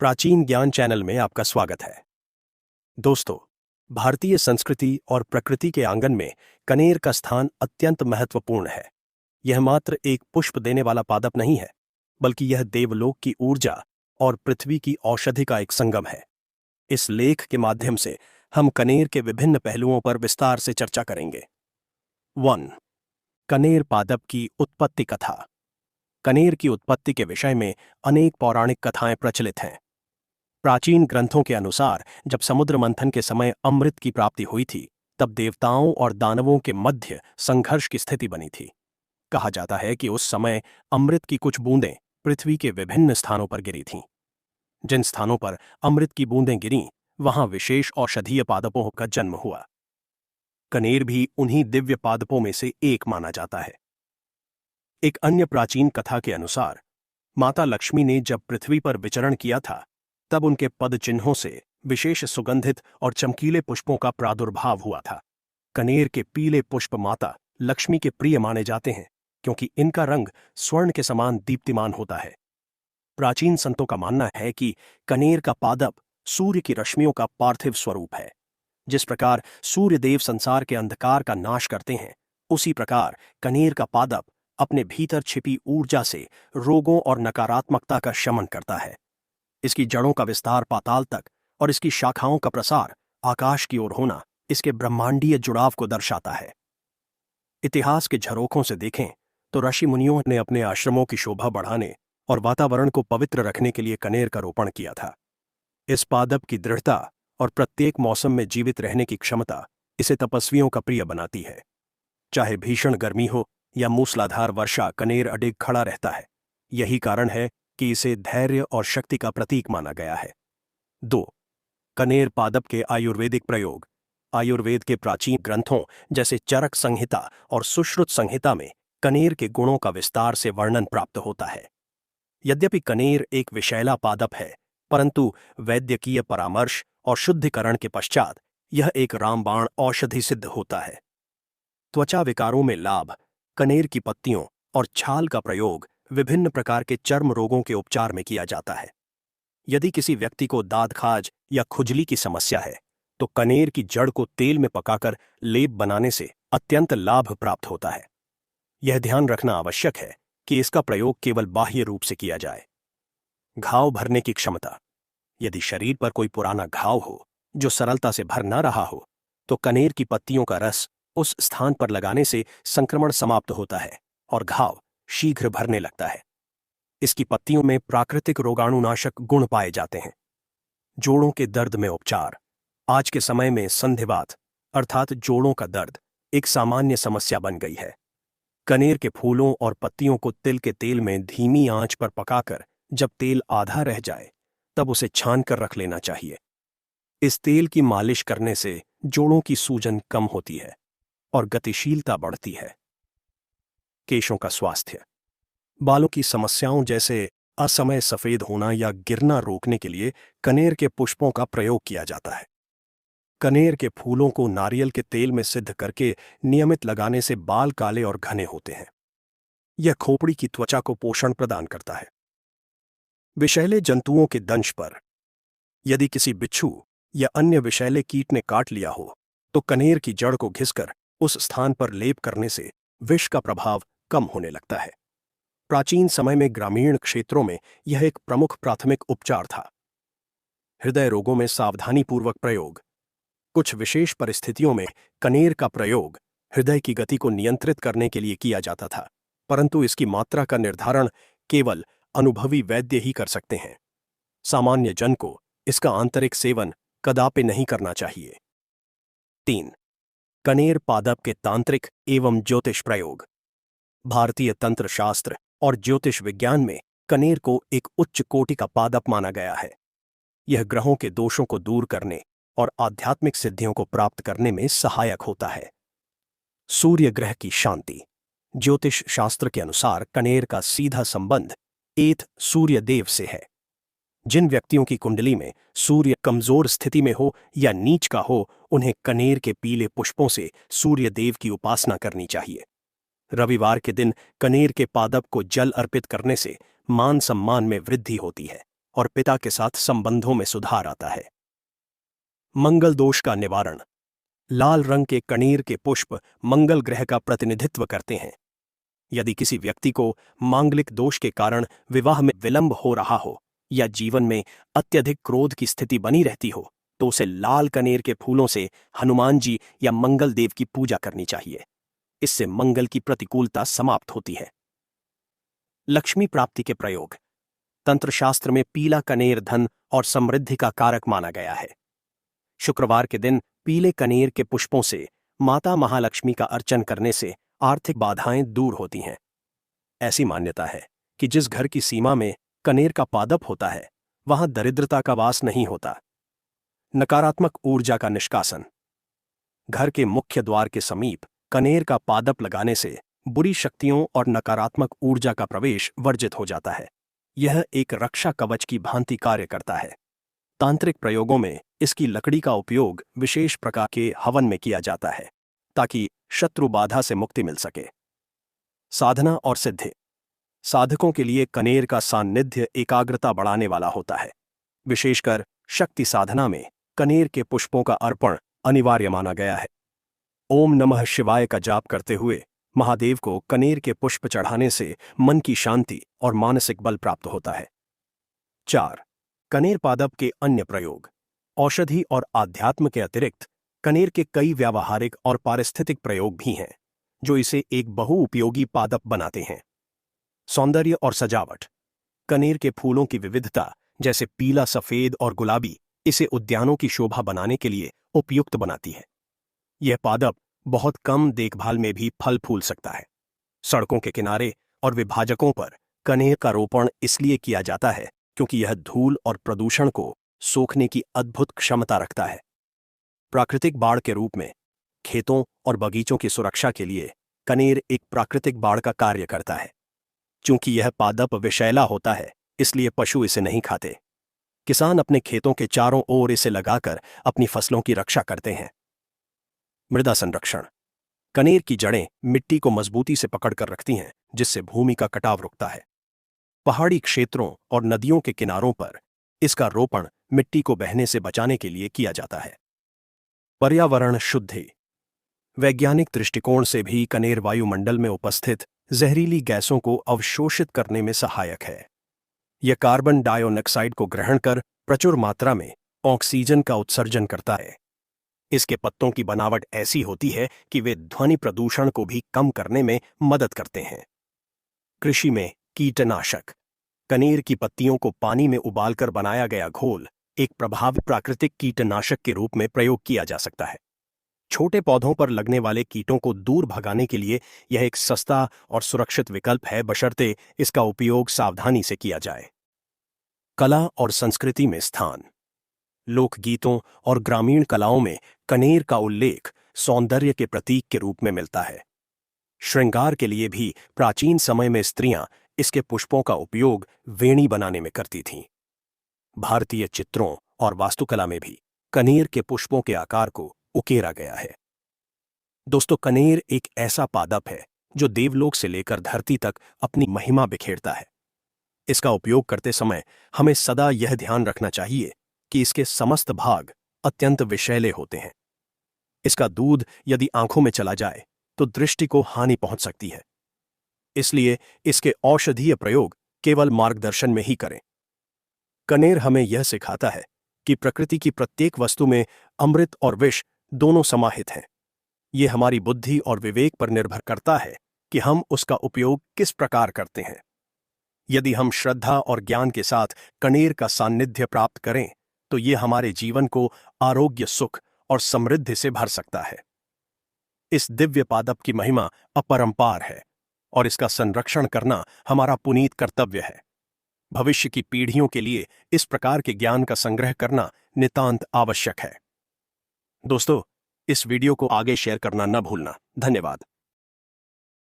प्राचीन ज्ञान चैनल में आपका स्वागत है। दोस्तों, भारतीय संस्कृति और प्रकृति के आंगन में कनेर का स्थान अत्यंत महत्वपूर्ण है। यह मात्र एक पुष्प देने वाला पादप नहीं है, बल्कि यह देवलोक की ऊर्जा और पृथ्वी की औषधि का एक संगम है। इस लेख के माध्यम से हम कनेर के विभिन्न पहलुओं पर विस्तार से चर्चा करेंगे। 1. कनेर पादप की उत्पत्ति कथा। कनेर की उत्पत्ति के विषय में अनेक पौराणिक कथाएं प्रचलित हैं। प्राचीन ग्रंथों के अनुसार जब समुद्र मंथन के समय अमृत की प्राप्ति हुई थी, तब देवताओं और दानवों के मध्य संघर्ष की स्थिति बनी थी। कहा जाता है कि उस समय अमृत की कुछ बूंदें पृथ्वी के विभिन्न स्थानों पर गिरी थीं। जिन स्थानों पर अमृत की बूंदें गिरीं, वहां विशेष औषधीय पादपों का जन्म हुआ। कनेर भी उन्हीं दिव्य पादपों में से एक माना जाता है। एक अन्य प्राचीन कथा के अनुसार माता लक्ष्मी ने जब पृथ्वी पर विचरण किया था, तब उनके पद चिन्हों से विशेष सुगंधित और चमकीले पुष्पों का प्रादुर्भाव हुआ था। कनेर के पीले पुष्प माता लक्ष्मी के प्रिय माने जाते हैं, क्योंकि इनका रंग स्वर्ण के समान दीप्तिमान होता है। प्राचीन संतों का मानना है कि कनेर का पादप सूर्य की रश्मियों का पार्थिव स्वरूप है। जिस प्रकार सूर्य देव संसार के अंधकार का नाश करते हैं, उसी प्रकार कनेर का पादप अपने भीतर छिपी ऊर्जा से रोगों और नकारात्मकता का शमन करता है। इसकी जड़ों का विस्तार पाताल तक और इसकी शाखाओं का प्रसार आकाश की ओर होना इसके ब्रह्मांडीय जुड़ाव को दर्शाता है। इतिहास के झरोखों से देखें तो ऋषि मुनियों ने अपने आश्रमों की शोभा बढ़ाने और वातावरण को पवित्र रखने के लिए कनेर का रोपण किया था। इस पादप की दृढ़ता और प्रत्येक मौसम में जीवित रहने की क्षमता इसे तपस्वियों का प्रिय बनाती है। चाहे भीषण गर्मी हो या मूसलाधार वर्षा, कनेर अडिग खड़ा रहता है। यही कारण है कि इसे धैर्य और शक्ति का प्रतीक माना गया है। 2. कनेर पादप के आयुर्वेदिक प्रयोग। आयुर्वेद के प्राचीन ग्रंथों जैसे चरक संहिता और सुश्रुत संहिता में कनेर के गुणों का विस्तार से वर्णन प्राप्त होता है। यद्यपि कनेर एक विषैला पादप है, परंतु वैद्यकीय परामर्श और शुद्धिकरण के पश्चात यह एक रामबाण औषधि सिद्ध होता है। त्वचा विकारों में लाभ। कनेर की पत्तियों और छाल का प्रयोग विभिन्न प्रकार के चर्म रोगों के उपचार में किया जाता है। यदि किसी व्यक्ति को दाद खाज या खुजली की समस्या है, तो कनेर की जड़ को तेल में पकाकर लेप बनाने से अत्यंत लाभ प्राप्त होता है। यह ध्यान रखना आवश्यक है कि इसका प्रयोग केवल बाह्य रूप से किया जाए। घाव भरने की क्षमता। यदि शरीर पर कोई पुराना घाव हो जो सरलता से भर न रहा हो, तो कनेर की पत्तियों का रस उस स्थान पर लगाने से संक्रमण समाप्त होता है और घाव शीघ्र भरने लगता है। इसकी पत्तियों में प्राकृतिक रोगाणुनाशक गुण पाए जाते हैं। जोड़ों के दर्द में उपचार। आज के समय में संधिवात अर्थात जोड़ों का दर्द एक सामान्य समस्या बन गई है। कनेर के फूलों और पत्तियों को तिल के तेल में धीमी आंच पर पकाकर जब तेल आधा रह जाए, तब उसे छान कर रख लेना चाहिए। इस तेल की मालिश करने से जोड़ों की सूजन कम होती है और गतिशीलता बढ़ती है। केशों का स्वास्थ्य। बालों की समस्याओं जैसे असमय सफेद होना या गिरना रोकने के लिए कनेर के पुष्पों का प्रयोग किया जाता है। कनेर के फूलों को नारियल के तेल में सिद्ध करके नियमित लगाने से बाल काले और घने होते हैं। यह खोपड़ी की त्वचा को पोषण प्रदान करता है। विषैले जंतुओं के दंश पर। यदि किसी बिच्छू या अन्य विषैले कीट ने काट लिया हो, तो कनेर की जड़ को घिसकर उस स्थान पर लेप करने से विष का प्रभाव कम होने लगता है। प्राचीन समय में ग्रामीण क्षेत्रों में यह एक प्रमुख प्राथमिक उपचार था। हृदय रोगों में सावधानीपूर्वक प्रयोग। कुछ विशेष परिस्थितियों में कनेर का प्रयोग हृदय की गति को नियंत्रित करने के लिए किया जाता था, परंतु इसकी मात्रा का निर्धारण केवल अनुभवी वैद्य ही कर सकते हैं। सामान्य जन को इसका आंतरिक सेवन कदापि नहीं करना चाहिए। 3. कनेर पादप के तांत्रिक एवं ज्योतिष प्रयोग। भारतीय तंत्र शास्त्र और ज्योतिष विज्ञान में कनेर को एक उच्च कोटि का पादप माना गया है। यह ग्रहों के दोषों को दूर करने और आध्यात्मिक सिद्धियों को प्राप्त करने में सहायक होता है। सूर्य ग्रह की शांति। ज्योतिष शास्त्र के अनुसार कनेर का सीधा संबंध एथ सूर्य देव से है। जिन व्यक्तियों की कुंडली में सूर्य कमजोर स्थिति में हो या नीच का हो, उन्हें कनेर के पीले पुष्पों से सूर्य देव की उपासना करनी चाहिए। रविवार के दिन कनेर के पादप को जल अर्पित करने से मान सम्मान में वृद्धि होती है और पिता के साथ संबंधों में सुधार आता है। मंगल दोष का निवारण। लाल रंग के कनेर के पुष्प मंगल ग्रह का प्रतिनिधित्व करते हैं। यदि किसी व्यक्ति को मांगलिक दोष के कारण विवाह में विलंब हो रहा हो या जीवन में अत्यधिक क्रोध की स्थिति बनी रहती हो, तो उसे लाल कनेर के फूलों से हनुमान जी या मंगल देव की पूजा करनी चाहिए। इससे मंगल की प्रतिकूलता समाप्त होती है। लक्ष्मी प्राप्ति के प्रयोग। तंत्रशास्त्र में पीला कनेर धन और समृद्धि का कारक माना गया है। शुक्रवार के दिन पीले कनेर के पुष्पों से माता महालक्ष्मी का अर्चन करने से आर्थिक बाधाएं दूर होती हैं। ऐसी मान्यता है कि जिस घर की सीमा में कनेर का पादप होता है, वहां दरिद्रता का वास नहीं होता। नकारात्मक ऊर्जा का निष्कासन। घर के मुख्य द्वार के समीप कनेर का पादप लगाने से बुरी शक्तियों और नकारात्मक ऊर्जा का प्रवेश वर्जित हो जाता है। यह एक रक्षा कवच की भांति कार्य करता है। तांत्रिक प्रयोगों में इसकी लकड़ी का उपयोग विशेष प्रकार के हवन में किया जाता है ताकि शत्रु बाधा से मुक्ति मिल सके। साधना और सिद्धि। साधकों के लिए कनेर का सान्निध्य एकाग्रता बढ़ाने वाला होता है। विशेषकर शक्ति साधना में कनेर के पुष्पों का अर्पण अनिवार्य माना गया है। ओम नमः शिवाय का जाप करते हुए महादेव को कनेर के पुष्प चढ़ाने से मन की शांति और मानसिक बल प्राप्त होता है। 4. कनेर पादप के अन्य प्रयोग। औषधि और आध्यात्म के अतिरिक्त कनेर के कई व्यावहारिक और पारिस्थितिक प्रयोग भी हैं, जो इसे एक बहुउपयोगी पादप बनाते हैं। सौंदर्य और सजावट। कनेर के फूलों की विविधता, जैसे पीला, सफेद और गुलाबी, इसे उद्यानों की शोभा बनाने के लिए उपयुक्त बनाती है। यह पादप बहुत कम देखभाल में भी फल फूल सकता है। सड़कों के किनारे और विभाजकों पर कनेर का रोपण इसलिए किया जाता है क्योंकि यह धूल और प्रदूषण को सोखने की अद्भुत क्षमता रखता है। प्राकृतिक बाड़ के रूप में खेतों और बगीचों की सुरक्षा के लिए कनेर एक प्राकृतिक बाड़ का कार्य करता है। चूंकि यह पादप विषैला होता है, इसलिए पशु इसे नहीं खाते। किसान अपने खेतों के चारों ओर इसे लगाकर अपनी फसलों की रक्षा करते हैं। मृदा संरक्षण। कनेर की जड़ें मिट्टी को मजबूती से पकड़कर रखती हैं, जिससे भूमि का कटाव रुकता है। पहाड़ी क्षेत्रों और नदियों के किनारों पर इसका रोपण मिट्टी को बहने से बचाने के लिए किया जाता है। पर्यावरण शुद्धि। वैज्ञानिक दृष्टिकोण से भी कनेर वायुमंडल में उपस्थित जहरीली गैसों को अवशोषित करने में सहायक है। यह कार्बन डाइऑक्साइड को ग्रहण कर प्रचुर मात्रा में ऑक्सीजन का उत्सर्जन करता है। इसके पत्तों की बनावट ऐसी होती है कि वे ध्वनि प्रदूषण को भी कम करने में मदद करते हैं। कृषि में कीटनाशक। कनेर की पत्तियों को पानी में उबालकर बनाया गया घोल एक प्रभावी प्राकृतिक कीटनाशक के रूप में प्रयोग किया जा सकता है। छोटे पौधों पर लगने वाले कीटों को दूर भगाने के लिए यह एक सस्ता और सुरक्षित विकल्प है, बशर्ते इसका उपयोग सावधानी से किया जाए। कला और संस्कृति में स्थान। लोकगीतों और ग्रामीण कलाओं में कनेर का उल्लेख सौंदर्य के प्रतीक के रूप में मिलता है। श्रृंगार के लिए भी प्राचीन समय में स्त्रियां इसके पुष्पों का उपयोग वेणी बनाने में करती थीं। भारतीय चित्रों और वास्तुकला में भी कनेर के पुष्पों के आकार को उकेरा गया है। दोस्तों, कनेर एक ऐसा पादप है जो देवलोक से लेकर धरती तक अपनी महिमा बिखेरता है। इसका उपयोग करते समय हमें सदा यह ध्यान रखना चाहिए कि इसके समस्त भाग अत्यंत विषैले होते हैं। इसका दूध यदि आंखों में चला जाए तो दृष्टि को हानि पहुंच सकती है। इसलिए इसके औषधीय प्रयोग केवल मार्गदर्शन में ही करें। कनेर हमें यह सिखाता है कि प्रकृति की प्रत्येक वस्तु में अमृत और विष दोनों समाहित हैं। यह हमारी बुद्धि और विवेक पर निर्भर करता है कि हम उसका उपयोग किस प्रकार करते हैं। यदि हम श्रद्धा और ज्ञान के साथ कनेर का सान्निध्य प्राप्त करें तो यह हमारे जीवन को आरोग्य, सुख और समृद्धि से भर सकता है। इस दिव्य पादप की महिमा अपरंपार है और इसका संरक्षण करना हमारा पुनीत कर्तव्य है। भविष्य की पीढ़ियों के लिए इस प्रकार के ज्ञान का संग्रह करना नितांत आवश्यक है। दोस्तों, इस वीडियो को आगे शेयर करना न भूलना। धन्यवाद।